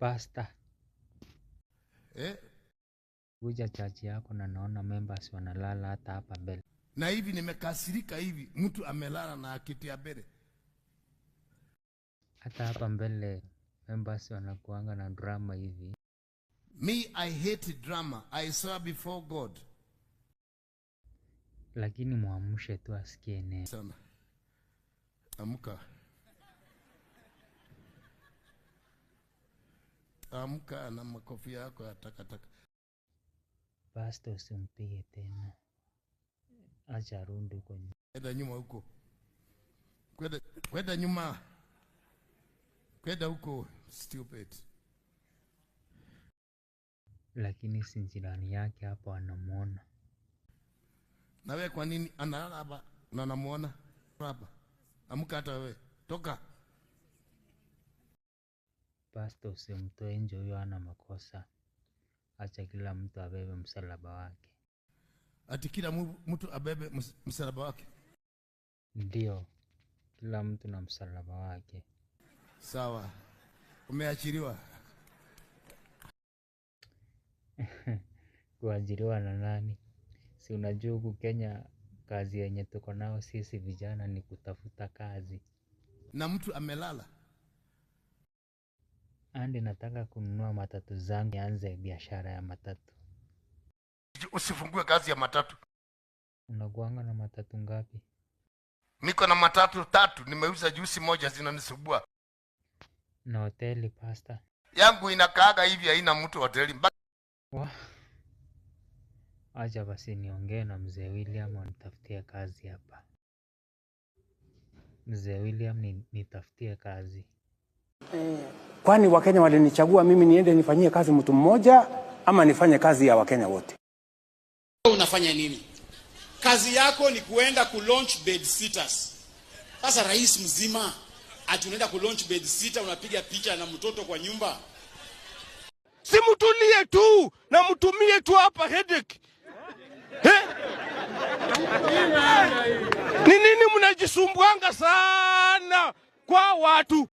Pastor, Eh? kuja chachi yako na naona members wanalala hata hapa mbele. Na hivi nimekasirika hivi, mtu amelala na kiti ya mbele. Hata hapa mbele members wanakuanga na drama hivi. Me, I hate drama. I swear before God. Lakini muamshe tu asikie neno. Sana. Amka. Amka na makofi yako ya takataka. Pastor, usimpige tena. Acha arudi huko nyuma. Kwenda nyuma huko. Kwenda nyuma. Kwenda huko, stupid. Lakini si jirani yake hapo anamuona. Na wewe kwa nini analala hapa na anamuona hapa? Amka hata wewe. Toka. Pastor, usimtoe nje, huyo ana makosa. Acha kila mtu abebe msalaba wake. Ati kila mtu abebe msalaba wake? Ndio, kila mtu na msalaba wake. Sawa. Umeachiliwa. Kuajiriwa na nani? Si unajua huku Kenya kazi yenye tuko nao sisi vijana ni kutafuta kazi. Na mtu amelala. Andi nataka kununua matatu zangu nianze biashara ya matatu. Usifungue kazi ya matatu. Unakuanga na matatu ngapi? Niko na matatu 3, nimeuza juzi moja zinanisubua. Na hoteli Pastor? Yangu inakaaga hivi, haina mtu hoteli. Acha basi niongee na mzee William anitafutie kazi hapa. Mzee William, nitafutie kazi. Kwani Wakenya walinichagua mimi niende nifanyie kazi mtu mmoja ama nifanye kazi ya Wakenya wote? Unafanya nini? Kazi yako ni kuenda ku launch bed sitters. Sasa rais mzima ati unaenda ku launch bed sitter, unapiga picha na mtoto kwa nyumba. Simutulie tu na mtumie tu hapa headache. Ni nini mnajisumbuanga sana kwa watu?